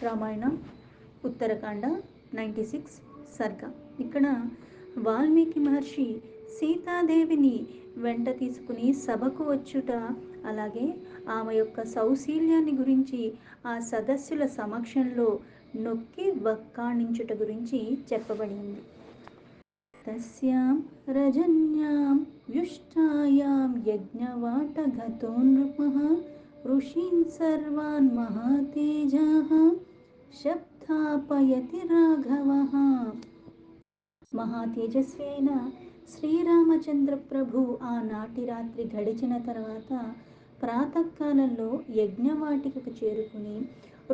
రామాయణం ఉత్తరకాండ 96 సర్గ. ఇక్కడ వాల్మీకి మహర్షి సీతాదేవిని వెంట తీసుకుని సభకు వచ్చుట, అలాగే ఆమె యొక్క సౌశీల్యాన్ని గురించి ఆ సదస్సుల సమక్షంలో నొక్కి వక్కాణించుట గురించి చెప్పబడింది. తస్యాం రజన్యాం వ్యుష్టాయాం యజ్ఞవాటగతో నృపః ఋషీన్ సర్వాన్ మహాతేజః శబ్దాపయతి రాఘవః. మహాతేజస్వి అయిన శ్రీరామచంద్ర ప్రభు ఆనాటి రాత్రి గడిచిన తర్వాత ప్రాతకాలంలో యజ్ఞవాటికకు చేరుకుని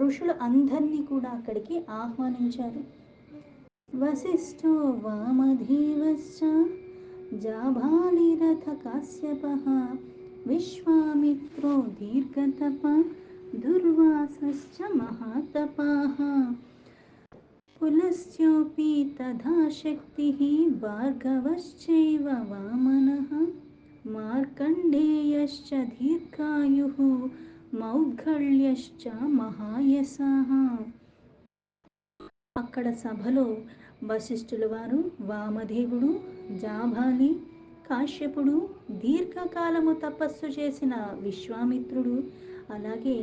ఋషులు అందరినీ కూడా అక్కడికి ఆహ్వానించారు. వశిష్ఠో వామదేవశ్చ జాబాలిరథ కాశ్యపః విశ్వామిత్రో దీర్ఘతపః దుర్వాసశ్చ మహాతపాః పులస్త్యోపి తథా శక్తిః భార్గవశ్చైవ వామనః మార్కండేయశ్చ దీర్ఘాయుః మౌద్గల్యశ్చ మహాయశః. అక్కడ సభలో వశిష్ఠుల వారు, వామదేవుడు, జాబాలి, కాశ్యపుడు, దీర్ఘకాలము తపస్సు చేసిన విశ్వామిత్రుడు, అలాగే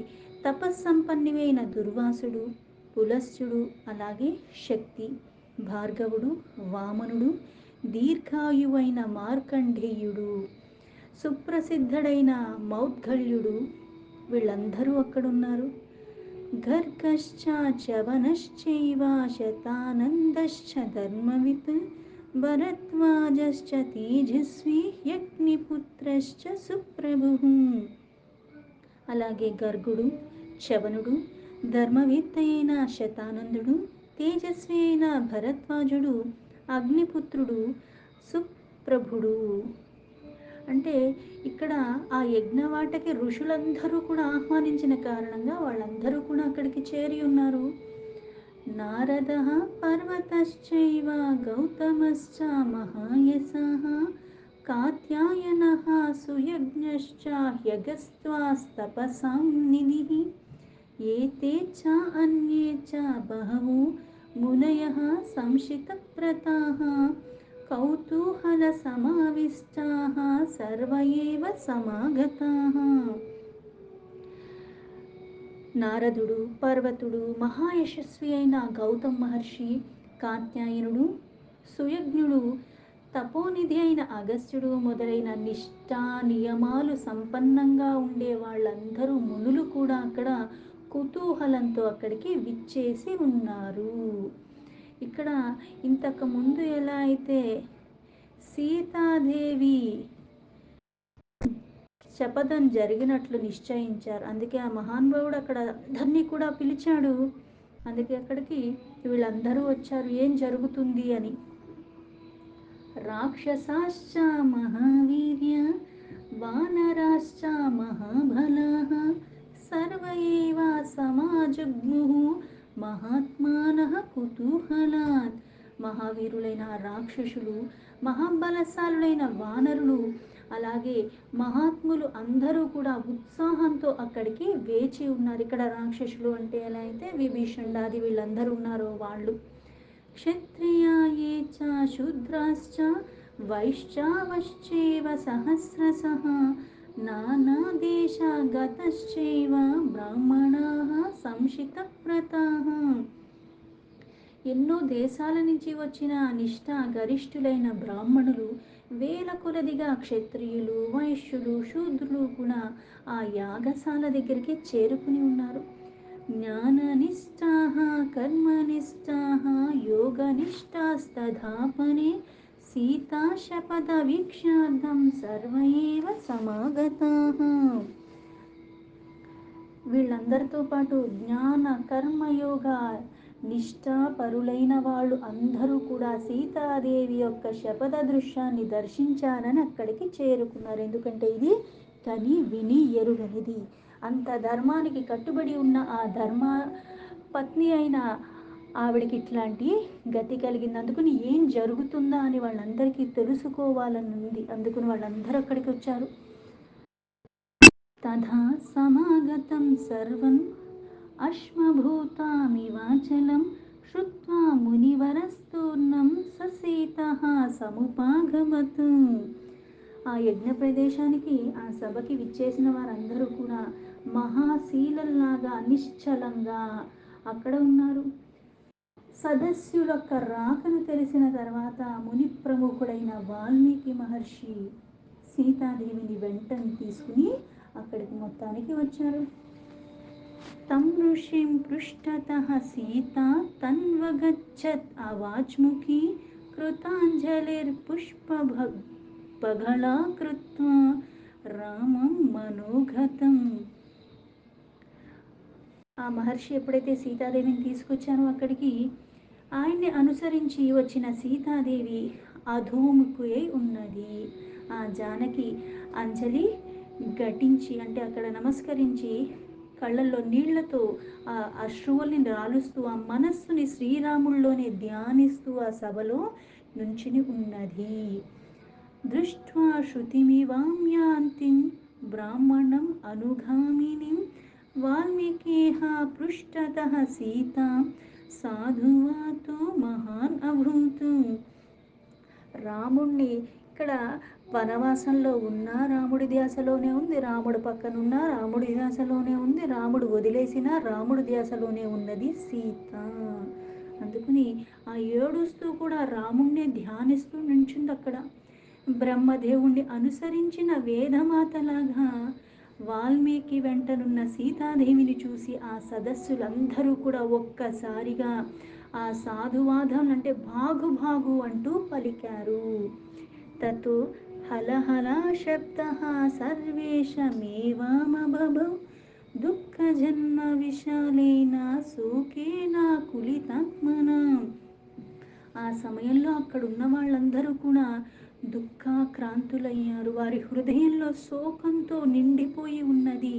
తపస్సంపన్నువైన దుర్వాసుడు, పులస్త్యుడు, అలాగే శక్తి, భార్గవుడు, వామనుడు, దీర్ఘాయువైన మార్కండేయుడు, సుప్రసిద్ధుడైన మౌద్గల్యుడు, వీళ్ళందరూ అక్కడున్నారు. గర్గశ్చ చవనశ్చైవ శతానందశ్చ ధర్మవిత్ భరద్వాజశ్చ తేజస్వి యజ్ఞిపుత్రశ్చ సుప్రభుః. అలాగే గర్గుడు, చవనుడు, ధర్మవేత్త అయిన శతానందుడు, తేజస్వి అయిన భరద్వాజుడు, అగ్నిపుత్రుడు, సుప్రభుడు. అంటే ఇక్కడ ఆ యజ్ఞవాటకి ఋషులందరూ కూడా ఆహ్వానించిన కారణంగా వాళ్ళందరూ కూడా అక్కడికి చేరి ఉన్నారు. నారదః పర్వతశ్చైవ గౌతమశ్చ మహాయశః కాత్యాయనః సుయజ్ఞశ్చ హ్యగస్త్వాస్తపసాం నిధిః ఏతే చ అన్యే చ బహవో మునయః సంశితవ్రతాః కౌతూహల సమావిష్టాః సర్వ ఏవ సమాగతాః. నారదుడు, పర్వతుడు, మహాయశస్వి అయిన గౌతమ మహర్షి, కాత్యాయనుడు, సుయజ్ఞుడు, తపోనిధి అయిన అగస్త్యుడు మొదలైన నిష్ఠా నియమాలు సంపన్నంగా ఉండే వాళ్ళందరూ మునులు కూడా అక్కడ కుతూహలంతో అక్కడికి విచ్చేసి ఉన్నారు. ఇక్కడ ఇంతకు ముందు ఎలా అయితే సీతాదేవి శపథం జరిగినట్లు నిశ్చయించారు, అందుకే ఆ మహానుభావుడు అక్కడ అందరినీ కూడా పిలిచాడు. అందుకే అక్కడికి వీళ్ళందరూ వచ్చారు, ఏం జరుగుతుంది అని. రాక్షసాశ్చ మహావీర్య వానరాశ్చ మహాబలాః సర్వ ఏవ సమాజగ్ముః మహాత్మానః కుతూహలాత్. మహావీరులైన రాక్షసులు, మహాబలశాలులైన వానరులు, అలాగే మహాత్ములు అందరూ కూడా ఉత్సాహంతో అక్కడికి వేచి ఉన్నారు. ఇక్కడ రాక్షసులు అంటే ఎలా అయితే విభీషణాది వీళ్ళందరూ ఉన్నారో వాళ్ళు. క్షత్రియాయే చ శూద్రాశ్చ వైశ్చావశ్చైవ సహస్రశః నానాదేశగతశ్చైవ బ్రాహ్మణాః సంశితవ్రతాః. ఎన్నో దేశాల నుంచి వచ్చిన నిష్ఠా గరిష్ఠులైన బ్రాహ్మణులు, వేల కొలదిగా క్షత్రియులు, వైశ్యులు, శూద్రులు కూడా ఆ యాగశాల దగ్గరికి చేరుకుని ఉన్నారు. జ్ఞాననిష్టాః కర్మనిష్టాః యోగనిష్టాస్తథాపనే సీతాశపథ వీక్షార్థం సర్వ ఏవ సమాగతాః. వీళ్ళందరితో పాటు జ్ఞాన కర్మయోగ నిష్ఠాపరులైన వాళ్ళు అందరూ కూడా సీతాదేవి యొక్క శపథ దృశ్యాన్ని దర్శించాలని అక్కడికి చేరుకున్నారు. ఎందుకంటే ఇది కని విని ఎరుగనిది. అంత ధర్మానికి కట్టుబడి ఉన్న ఆ ధర్మ పత్ని అయిన ఆవిడకి ఇట్లాంటి గతి కలిగింది. అందుకని ఏం జరుగుతుందా అని వాళ్ళందరికీ తెలుసుకోవాలని ఉంది. అందుకని వాళ్ళందరూ అక్కడికి వచ్చారు. తథా సమాగతం సర్వం అశ్మభూతామివాచలం శ్రుత్వా మునివరస్తూర్ణం సీతః సముపాగమత్. ఆ యజ్ఞ ప్రదేశానికి, ఆ సభకి విచ్చేసిన వారందరూ కూడా మహాశీలల్లాగా నిశ్చలంగా అక్కడ ఉన్నారు. సదస్యులొక్క రాకను తెలిసిన తర్వాత ముని ప్రముఖుడైన వాల్మీకి మహర్షి సీతాదేవిని వెంటనే తీసుకుని అక్కడికి మొత్తానికి వచ్చారు. తం ఋషిం పృష్ఠతః సీతా తన్వగచ్చత్ అవాచ్ముఖి కృతాంజలిర్పుష్పబగళా కృత్వా రామం మనోగతం. ఆ మహర్షి ఎప్పుడైతే సీతాదేవిని తీసుకొచ్చారో అక్కడికి, ఆయన్ని అనుసరించి వచ్చిన సీతాదేవి అధోముఖి అయి ఉన్నది. ఆ జానకి అంజలి ఘటించి, అంటే అక్కడ నమస్కరించి కళ్ళల్లో నీళ్లతో ఆ అశ్రువుల్ని రాలుస్తూ ఆ మనస్సుని శ్రీరాముల్లోనే ధ్యానిస్తూ ఆ సభలో నుంచుని ఉన్నది. దృష్ట్వా శృతిమివామ్యాంతిం బ్రాహ్మణం అనుగామినిం వాల్మీకిః పృష్ఠతః సీతాం సాధువాతో మహాన్ అభూత్. రాముణ్ణి ఇక్కడ వనవాసంలో ఉన్న రాముడి ధ్యాసలోనే ఉంది, రాముడు పక్కనున్న రాముడి ధ్యాసలోనే ఉంది, రాముడు వదిలేసిన రాముడి ధ్యాసలోనే ఉన్నది సీత. అందుకని ఆ ఏడుస్తూ కూడా రాముణ్ణి ధ్యానిస్తూ నించుంది అక్కడ. బ్రహ్మదేవుణ్ణి అనుసరించిన వేదమాతలాగా వాల్మీకి వెంటనున్న సీతాదేవిని చూసి ఆ సదస్సులందరూ కూడా ఒక్కసారిగా ఆ సాధువాదం అంటే భాగు భాగు అంటూ పలికారు. తతో హలహలా శబ్దః సర్వేషమేవామబభౌ దుఃఖజన్మ విశాలేన శోకేన కులితాత్మనాం. ఆ సమయంలో అక్కడున్న వాళ్ళందరూ కూడా దుఃఖాక్రాంతులయ్యారు. వారి హృదయంలో శోకంతో నిండిపోయి ఉన్నది.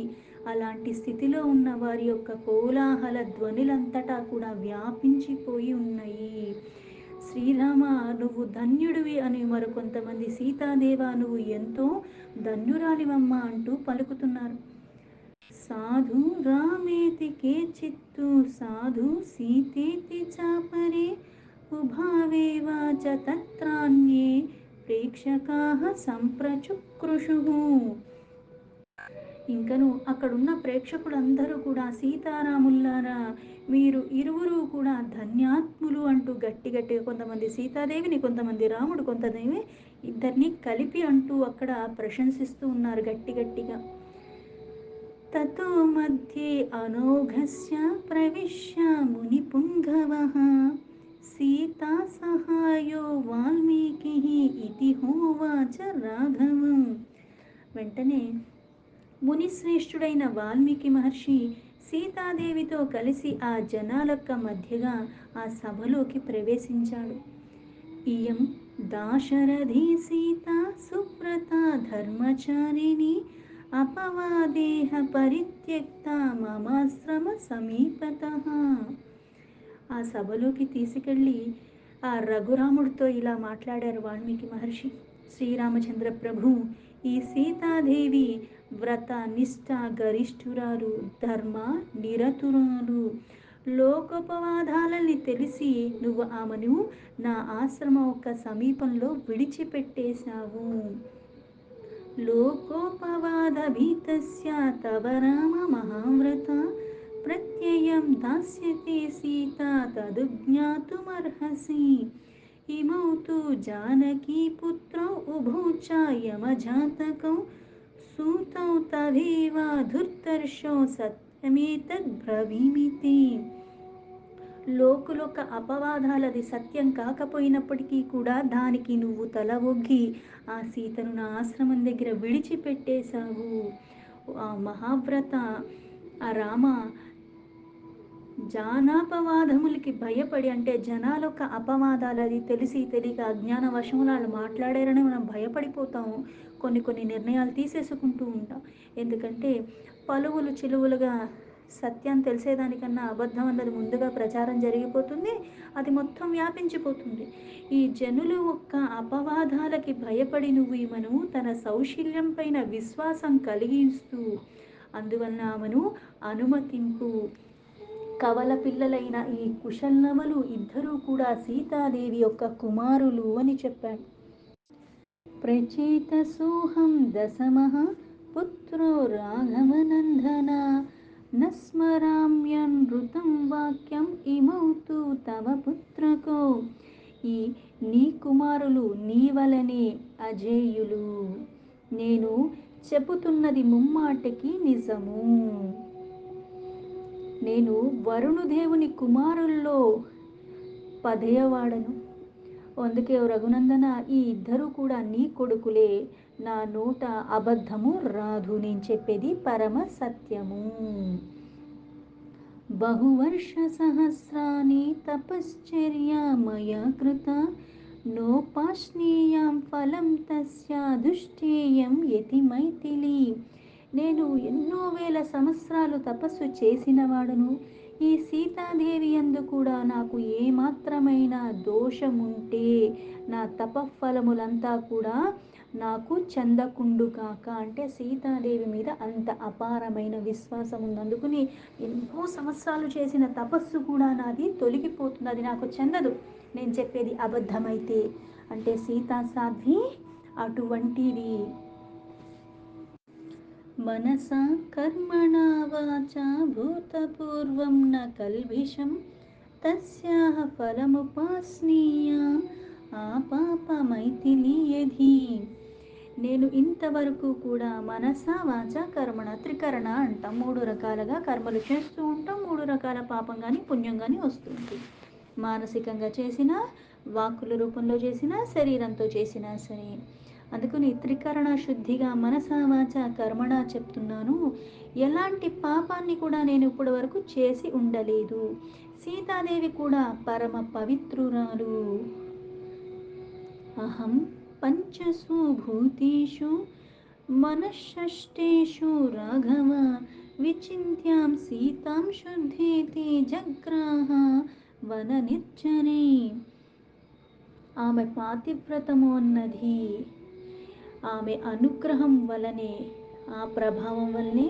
అలాంటి స్థితిలో ఉన్న వారి యొక్క కోలాహల ధ్వనులంతటా కూడా వ్యాపించిపోయి ఉన్నాయి. శ్రీరామ నువ్వు ధన్యుడివి అని మరికొంతమంది, సీతాదేవ నువ్వు ఎంతో ధన్యురాలివమ్మ అంటూ పలుకుతున్నారు. సాధు రామేతి కేచిత్తు సాధు సీతేతి చాపరే ఉభావేవ చ తత్రాన్యే ప్రేక్షకాః సంప్రచుక్రుషుః. ఇంకను అక్కడున్న ప్రేక్షకులందరూ కూడా సీతారాముల్లారా మీరు ఇరువురు కూడా ధన్యాత్ములు అంటూ గట్టి గట్టిగా, కొంతమంది సీతాదేవిని, కొంతమంది రాముడు, కొంతదేవి ఇద్దరిని కలిపి అంటూ అక్కడ ప్రశంసిస్తూ ఉన్నారు గట్టి గట్టిగా. తతో మధ్యే అనౌఘస్య ప్రవిశ్య మునిపుంగవః సీతా సహాయో వాల్మీకిః ఇతి హోవాచ రాఘవం. వెంటనే మునిశ్రేష్ఠుడైన వాల్మీకి మహర్షి సీతాదేవితో కలిసి ఆ జనాలొక్క మధ్యగా ఆ సభలోకి ప్రవేశించాడు. ఇయం దాశరథి సీత సువ్రత ధర్మచారిణి అపవాదేహ పరిత్యక్త మమాశ్రమ సమీపతః. ఆ సభలోకి తీసుకెళ్ళి ఆ రఘురాముడితో ఇలా మాట్లాడారు వాల్మీకి మహర్షి. శ్రీరామచంద్ర ప్రభు, ఈ సీతాదేవి వ్రత నిష్ఠ గరిష్ఠురాలు, ధర్మ నిరతురాలు. లోకోపవాదాలని తెలిసి నువ్వు ఆమెను నా ఆశ్రమ ఒక్క సమీపంలో విడిచిపెట్టేశావు. లోకోపవాద భీతస్య తవ రామ మహావ్రత ప్రత్యయం దాస్యతే సీత తదుజ్ఞాతుమర్హసి. ఇమౌ తు జానకీ పుత్రౌ ఉభౌ చ యమజాతకౌ సూతౌ తదేవ ధుర్ధర్షౌ సత్యమేతద్బ్రవీమితే. లోకులొక్క అపవాదాలది సత్యం కాకపోయినప్పటికీ కూడా దానికి నువ్వు తల ఒగ్గి ఆ సీతను నా ఆశ్రమం దగ్గర విడిచిపెట్టేశావు. ఆ మహావ్రత, ఆ రామ జానాపవాదములకి భయపడి, అంటే జనాలొక్క అపవాదాలది తెలిసి తెలియక అజ్ఞాన వశములు వాళ్ళు మాట్లాడారని మనం భయపడిపోతాము. కొన్ని కొన్ని నిర్ణయాలు తీసేసుకుంటూ ఉంటాం. ఎందుకంటే పలువులు చిలువులుగా సత్యం తెలిసేదానికన్నా అబద్ధం అన్నది ముందుగా ప్రచారం జరిగిపోతుంది, అది మొత్తం వ్యాపించిపోతుంది. ఈ జనులు ఒక్క అపవాదాలకి భయపడి నువ్వు ఈమెను తన సౌశీల్యం పైన విశ్వాసం కలిగిస్తూ అందువలన ఆమెను అనుమతింపు. కవల పిల్లలైన ఈ కుశలనవులు ఇద్దరూ కూడా సీతాదేవి యొక్క కుమారులు అని చెప్పాడు. ప్రచేతసోహం దశమః పుత్రో రాఘవనందన న స్మరామ్యనృతం వాక్యం ఇమౌ తు తవ పుత్రకో. ఈ నీ కుమారులు నీ వలనే అజేయులు. నేను చెబుతున్నది ముమ్మాటికి నిజము. నేను వరుణుదేవుని కుమారుల్లో 10వ వాడను. అందుకే రఘునందన, ఈ ఇద్దరు కూడా నీ కొడుకులే. నా నోట అబద్ధము రాదు, నేను చెప్పేది పరమ సత్యము. బహువర్ష సహస్రాని తపశ్చర్యా మయా కృత నోపాశ్నీయం ఫలం తస్య దుష్టేయం యతి మైథిలి. నేను ఎన్నో వేల సంవత్సరాలు తపస్సు చేసిన వాడును. ఈ సీతాదేవి యందు కూడా నాకు ఏమాత్రమైన దోషముంటే నా తపఫలములంతా కూడా నాకు చెందకుండు కాక. అంటే సీతాదేవి మీద అంత అపారమైన విశ్వాసం ఉన్నందుకుని ఎన్నో సంవత్సరాలు చేసిన తపస్సు కూడా నాది తొలగిపోతుంది, అది నాకు చెందదు నేను చెప్పేది అబద్ధమైతే. అంటే సీతా సాధ్వి అటువంటిది. మనసా కర్మణా వాచా భూతపూర్వం న కల్విషం తస్యాః ఫలముపాస్నీయాం ఆపాపమైథిలి యధి. నేను ఇంతవరకు కూడా మనస వాచ కర్మణ, త్రికరణ అంటాం. 3 రకాలుగా కర్మలు చేస్తూ ఉంటాం. 3 రకాల పాపం కానీ పుణ్యం కానీ వస్తుంది. మానసికంగా చేసినా, వాక్కుల రూపంలో చేసినా, శరీరంతో చేసినా సరే. అందుకని త్రికరణ శుద్ధిగా మనస వాచ కర్మణ చెప్తున్నాను. ఎలాంటి పాపాన్ని కూడా నేను ఇప్పటి వరకు చేసి ఉండలేదు. సీతాదేవి కూడా పరమ పవిత్రురాలు. అహం పంచసు భూతేషు మనఃషష్టేషు రాఘవ విచింత్యాం సీతాం శుద్ధేతి జగ్రాహ వన నిర్జనే. ఆమె పాతివ్రతము అన్నది ఆమె అనుగ్రహం వలనే, ఆ ప్రభావం వల్లనే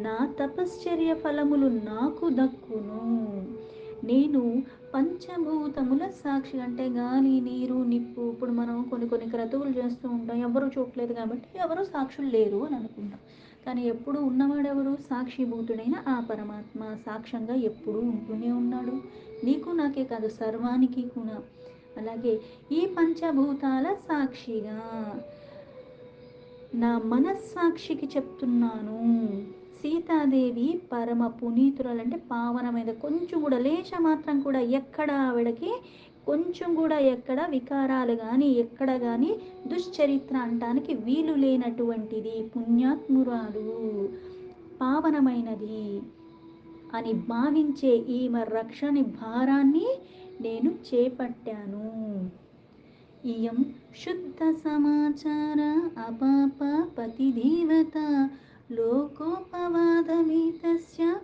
నా తపశ్చర్య ఫలములు నాకు దక్కును. నేను పంచభూతముల సాక్షి, అంటే గాలి, నీరు, నిప్పు. ఇప్పుడు మనం కొన్ని క్రతువులు చేస్తూ ఉంటాం, ఎవరు చూడలేదు కాబట్టి ఎవరు సాక్షులు లేరు అని అనుకుంటాం. కానీ ఎప్పుడు ఉన్నవాడెవరు? సాక్షిభూతుడైన ఆ పరమాత్మ సాక్ష్యంగా ఎప్పుడూ ఉంటూనే ఉన్నాడు. నీకు నాకే కాదు, సర్వానికి కూడా. అలాగే ఈ పంచభూతాల సాక్షిగా నా మనస్సాక్షికి చెప్తున్నాను, సీతాదేవి పరమ పునీతురాలు. అంటే పావనమైన, కొంచెం కూడా లేచ మాత్రం కూడా ఎక్కడ ఆవిడకి కొంచెం కూడా ఎక్కడ వికారాలు కానీ ఎక్కడ కానీ దుశ్చరిత్ర అంటానికి వీలు లేనటువంటిది, పుణ్యాత్మురాలు, పావనమైనది అని భావించే ఈమె రక్షణ భారాన్ని నేను చేపట్టాను. ఇయం శుద్ధ సమాచార అపాప పతిదేవత లోకోపవాదమితస్య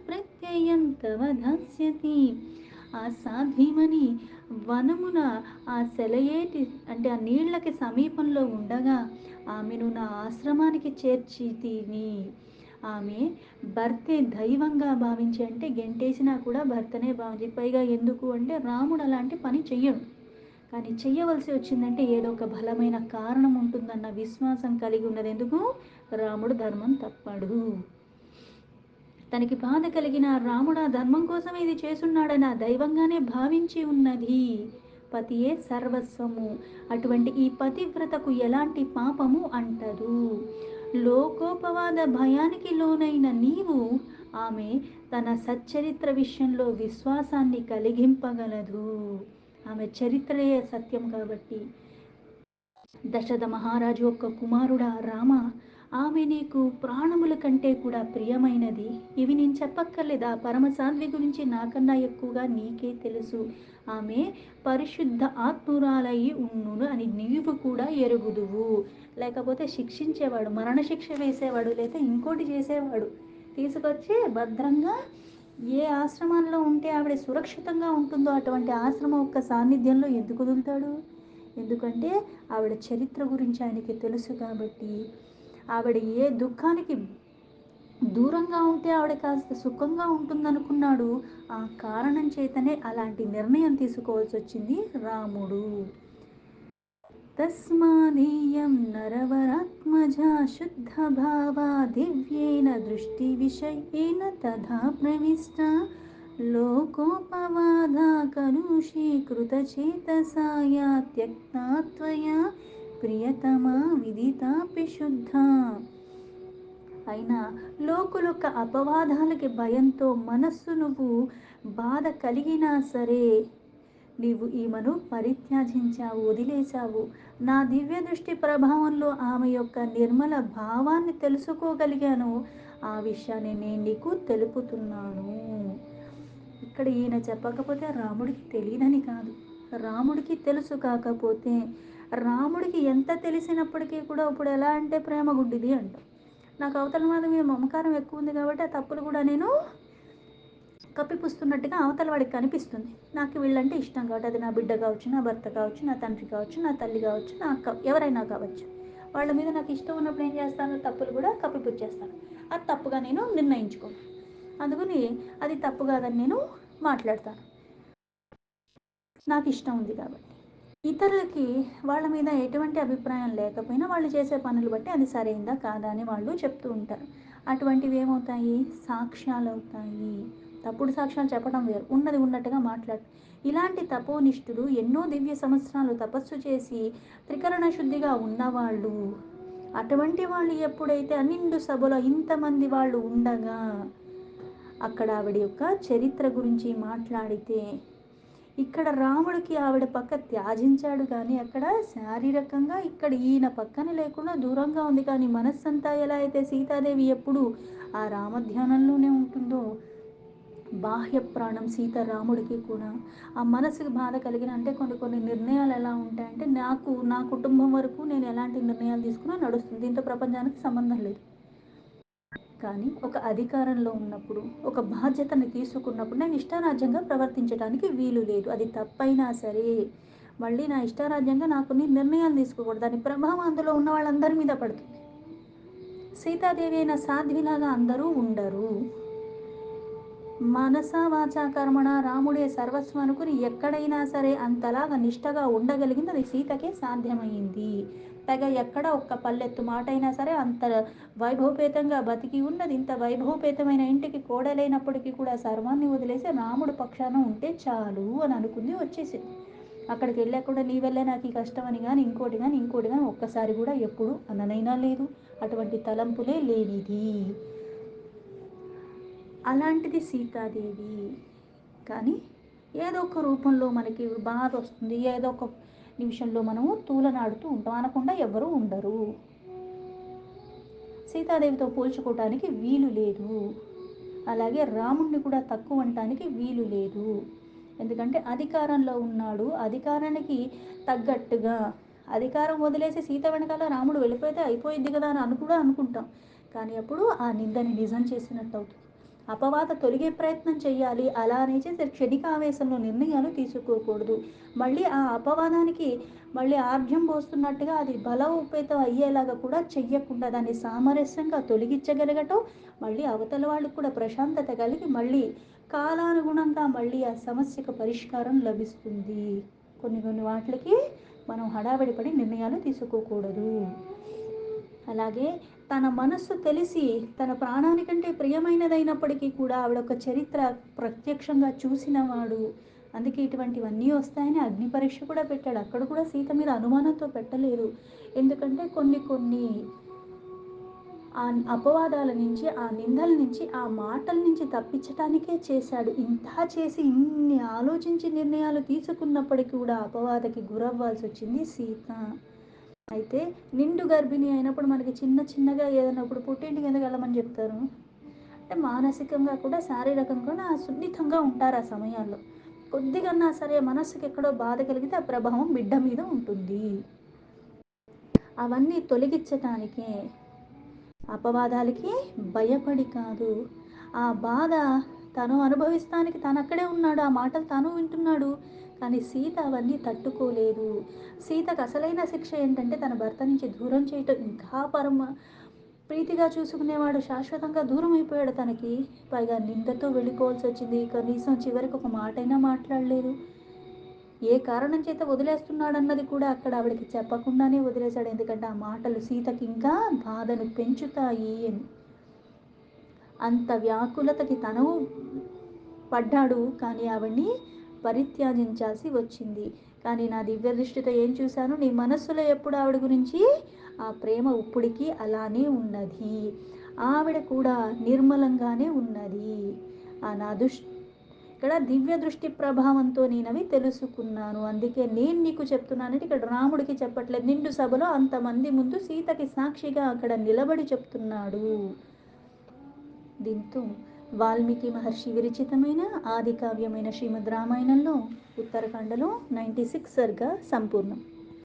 ప్రత్యయం తవ దాస్యతి. ఆ సాధ్వీమణి వనమున ఆ సెలయేటి, అంటే ఆ నీళ్లకి సమీపంలో ఉండగా ఆమెను నా ఆశ్రమానికి చేర్చి తిని, ఆమె భర్తే దైవంగా భావించి, అంటే గెంటేసినా కూడా భర్తనే భావించి. పైగా ఎందుకు అంటే రాముడు అలాంటి పని చెయ్యడు, కానీ చెయ్యవలసి వచ్చిందంటే ఏదో ఒక బలమైన కారణం ఉంటుందన్న విశ్వాసం కలిగి ఉన్నది. ఎందుకు? రాముడు ధర్మం తప్పడు. తనకి బాధ కలిగిన రాముడు ఆ ధర్మం కోసం ఇది చేసున్నాడని ఆ దైవంగానే భావించి ఉన్నది. పతియే సర్వస్వము. అటువంటి ఈ పతివ్రతకు ఎలాంటి పాపము అంటదు. లోకోపవాద భయానికి లోనైన నీవు ఆమె తన సచ్చరిత్ర విషయంలో విశ్వాసాన్ని కలిగింపగలదు. ఆమె చరిత్రయే సత్యం కాబట్టి. దశరథ మహారాజు యొక్క కుమారుడా రామ, ఆమె నీకు ప్రాణముల కంటే కూడా ప్రియమైనది. ఇవి నేను చెప్పక్కర్లేదు, ఆ పరమసాధ్వి గురించి నాకన్నా ఎక్కువగా నీకే తెలుసు. ఆమె పరిశుద్ధ ఆత్మురాలై ఉండును అని నీవు కూడా ఎరుగుదువు. లేకపోతే శిక్షించేవాడు, మరణశిక్ష వేసేవాడు, లేదా ఇంకోటి చేసేవాడు తీసుకొచ్చి భద్రంగా ఏ ఆశ్రమంలో ఉంటే ఆవిడ సురక్షితంగా ఉంటుందో అటువంటి ఆశ్రమం యొక్క సాన్నిధ్యంలో ఎందుకు వదులుతాడు? ఎందుకంటే ఆవిడ చరిత్ర గురించి ఆయనకి తెలుసు కాబట్టి. ఆవిడ ఏ దుఃఖానికి దూరంగా ఉంటే ఆవిడ కాస్త సుఖంగా ఉంటుందనుకున్నాడు. ఆ కారణం చేతనే అలాంటి నిర్ణయం తీసుకోవాల్సొచ్చింది రాముడు. తస్మాదీయం నరవరాత్మజా శుద్ధభావా దివ్యేన దృష్టివిషయేన తథా ప్రవిష్టా లోకోపవాదా కలుషీకృతచేతసా యా త్యక్తా త్వయా ప్రియతమా విదితాపి శుద్ధా. అయినా లోకులొక్క అపవాదాలకి భయంతో మనస్సు నువ్వు బాధ కలిగినా సరే నీవు ఈమెను పరిత్యజించావు, వదిలేశావు. నా దివ్య దృష్టి ప్రభావంలో ఆమె యొక్క నిర్మల భావాన్ని తెలుసుకోగలిగాను. ఆ విషయాన్ని నేను నీకు తెలుపుతున్నాను. ఇక్కడ ఈయన చెప్పకపోతే రాముడికి తెలియదని కాదు. రాముడికి తెలుసు, కాకపోతే రాముడికి ఎంత తెలిసినప్పటికీ కూడా ఇప్పుడు ఎలా అంటే ప్రేమ గుడ్డిది అంట. నాకు అవతల వాడి మీద మమకారం ఎక్కువ ఉంది కాబట్టి ఆ తప్పులు కూడా నేను కప్పిపుస్తున్నట్టుగా అవతల వాడికి కనిపిస్తుంది. నాకు వీళ్ళంటే ఇష్టం కాబట్టి, అది నా బిడ్డ కావచ్చు, నా భర్త కావచ్చు, నా తండ్రి కావచ్చు, నా తల్లి కావచ్చు, నా అక్క ఎవరైనా కావచ్చు. వాళ్ళ మీద నాకు ఇష్టం ఉన్నప్పుడు ఏం చేస్తాను, తప్పులు కూడా కప్పిపుచ్చేస్తాను. అది తప్పుగా నేను నిర్ణయించుకోను. అందుకని అది తప్పు కాదని నేను మాట్లాడతాను, నాకు ఇష్టం ఉంది కాబట్టి. ఇతరులకి వాళ్ళ మీద ఎటువంటి అభిప్రాయం లేకపోయినా వాళ్ళు చేసే పనులు బట్టి అది సరైందా కాదా అని వాళ్ళు చెప్తూ ఉంటారు. అటువంటివి ఏమవుతాయి, సాక్ష్యాలు అవుతాయి. తప్పుడు సాక్ష్యాలు చెప్పడం వేరు, ఉన్నది ఉన్నట్టుగా మాట్లాడు. ఇలాంటి తపోనిష్ఠుడు ఎన్నో దివ్య సంవత్సరాలు తపస్సు చేసి త్రికరణ శుద్ధిగా ఉన్నవాళ్ళు, అటువంటి వాళ్ళు ఎప్పుడైతే అనిండు సభలో ఇంతమంది వాళ్ళు ఉండగా అక్కడ ఆవిడ యొక్క చరిత్ర గురించి మాట్లాడితే, ఇక్కడ రాముడికి ఆవిడ పక్క త్యాజించాడు కానీ అక్కడ శారీరకంగా ఇక్కడ ఈయన పక్కన లేకుండా దూరంగా ఉంది. కానీ మనస్సంతా ఎలా అయితే సీతాదేవి ఎప్పుడు ఆ రామధ్యానంలోనే ఉంటుందో, బాహ్య ప్రాణం సీత రాముడికి కూడా ఆ మనసుకి బాధ కలిగిన అంటే కొన్ని కొన్ని నిర్ణయాలు ఎలా ఉంటాయంటే, నా కుటుంబం వరకు నేను ఎలాంటి నిర్ణయాలు తీసుకున్నా నడుస్తుంది, దీంతో ప్రపంచానికి సంబంధం లేదు. కానీ ఒక అధికారంలో ఉన్నప్పుడు, ఒక బాధ్యతను తీసుకున్నప్పుడు నేను ఇష్టారాజ్యంగా ప్రవర్తించడానికి వీలు లేదు. అది తప్పైనా సరే మళ్ళీ నా ఇష్టారాజ్యంగా నాకు నిర్ణయాలు తీసుకోకూడదు. దాని ప్రభావం అందులో ఉన్న వాళ్ళందరి మీద పడుతుంది. సీతాదేవి అయిన సాధ్విలాగా అందరూ ఉండరు. మనస వాచ కర్మణ రాముడే సర్వస్వం అనుకుని ఎక్కడైనా సరే అంతలాగా నిష్టగా ఉండగలిగింది అది సీతకే సాధ్యమైంది. పైగా ఎక్కడ ఒక్క పల్లెత్తు మాట అయినా సరే అంత వైభవపేతంగా బతికి ఉన్నది. ఇంత వైభవపేతమైన ఇంటికి కోడలైనప్పటికీ కూడా సర్వాన్ని వదిలేసి రాముడు పక్షాన ఉంటే చాలు అని అనుకుంది, వచ్చేసింది. అక్కడికి వెళ్ళా కూడా నీ వల్లే నాకు ఈ కష్టం అని కానీ ఇంకోటి కానీ ఒక్కసారి కూడా ఎప్పుడు అననైనా లేదు. అటువంటి తలంపులే లేనిది. అలాంటిది సీతాదేవి. కానీ ఏదో ఒక రూపంలో మనకి బాధ వస్తుంది, ఏదో ఒక నిమిషంలో మనము తూలనాడుతూ ఉంటాం, అనకుండా ఎవరు ఉండరు. సీతాదేవితో పోల్చుకోవటానికి వీలు లేదు. అలాగే రాముణ్ణి కూడా తక్కువ అనటానికి వీలు లేదు. ఎందుకంటే అధికారంలో ఉన్నాడు, అధికారానికి తగ్గట్టుగా అధికారం వదిలేసి సీత వెనకాల రాముడు వెళ్ళిపోతే అయిపోయింది కదా అని కూడా అనుకుంటాం. కానీ అప్పుడు ఆ నిందని నిజం చేసినట్టు అవుతుంది. అపవాద తొలగే ప్రయత్నం చేయాలి, అలా అనేసి క్షణికావేశంలో నిర్ణయాలు తీసుకోకూడదు. మళ్ళీ ఆ అపవాదానికి మళ్ళీ ఆర్ఘ్యం పోస్తున్నట్టుగా అది బలోపేతం అయ్యేలాగా కూడా చెయ్యకుండా దాన్ని సామరస్యంగా తొలగించగలగటం, మళ్ళీ అవతల వాళ్ళకు కూడా ప్రశాంతత కలిగి మళ్ళీ కాలానుగుణంగా మళ్ళీ ఆ సమస్యకు పరిష్కారం లభిస్తుంది. కొన్ని కొన్ని వాటికి మనం హడావిడి పడి నిర్ణయాలు తీసుకోకూడదు. అలాగే తన మనస్సు తెలిసి తన ప్రాణానికంటే ప్రియమైనదైనప్పటికీ కూడా ఆవిడ ఒక చరిత్ర ప్రత్యక్షంగా చూసినవాడు. అందుకే ఇటువంటివన్నీ వస్తాయని అగ్ని పరీక్ష కూడా పెట్టాడు. అక్కడ కూడా సీత మీద అనుమానంతో పెట్టలేదు. ఎందుకంటే కొన్ని ఆ అపవాదాల నుంచి, ఆ నిందల నుంచి, ఆ మాటల నుంచి తప్పించటానికే చేశాడు. ఇంత చేసి ఇన్ని ఆలోచించి నిర్ణయాలు తీసుకున్నప్పటికీ కూడా అపవాదకి గురవ్వాల్సి వచ్చింది సీత. అయితే నిండు గర్భిణి అయినప్పుడు మనకి చిన్నగా ఏదైనా ఇప్పుడు పుట్టింటికి ఎందుకు వెళ్ళమని చెప్తారు అంటే, మానసికంగా కూడా శారీరకంగా కూడా సున్నితంగా ఉంటారు ఆ సమయాల్లో. కొద్దిగన్నా సరే మనస్సుకి ఎక్కడో బాధ కలిగితే ఆ ప్రభావం బిడ్డ మీద ఉంటుంది. అవన్నీ తొలగించటానికే, అపవాదాలకి భయపడి కాదు. ఆ బాధ తను అనుభవిస్తానికి తను అక్కడే ఉన్నాడు, ఆ మాటలు తను వింటున్నాడు. కానీ సీత అవన్నీ తట్టుకోలేదు. సీతకు అసలైన శిక్ష ఏంటంటే తన భర్త నుంచి దూరం చేయటం ఇంకా ప్రీతిగా చూసుకునేవాడు శాశ్వతంగా దూరం అయిపోయాడు తనకి. పైగా నిందతో వెళ్ళిపోవాల్సి వచ్చింది. కనీసం చివరికి ఒక మాటైనా మాట్లాడలేదు. ఏ కారణం చేత వదిలేస్తున్నాడన్నది కూడా అక్కడ ఆవిడకి చెప్పకుండానే వదిలేశాడు. ఎందుకంటే ఆ మాటలు సీతకి ఇంకా బాధను పెంచుతాయి అని. అంత వ్యాకులతకి తను పడ్డాడు. కానీ ఆవిడ్ని పరిత్యజించాల్సి వచ్చింది. కానీ నా దివ్య దృష్టితో ఏం చూశాను, నీ మనస్సులో ఎప్పుడు ఆవిడ గురించి ఆ ప్రేమ ఇప్పుడికి అలానే ఉన్నది. ఆవిడ కూడా నిర్మలంగానే ఉన్నది. నా ఇక్కడ దివ్య దృష్టి ప్రభావంతో నేనవి తెలుసుకున్నాను. అందుకే నేను నీకు చెప్తున్నానంటే ఇక్కడ రాముడికి చెప్పట్లేదు. నిండు సభలో అంతమంది ముందు సీతకి సాక్షిగా అక్కడ నిలబడి చెప్తున్నాడు. దీంతో వాల్మీకి మహర్షి విరచితమైన ఆది కావ్యమైన శ్రీమద్ రామాయణంలో ఉత్తరకాండలో 96 సర్గ సంపూర్ణం.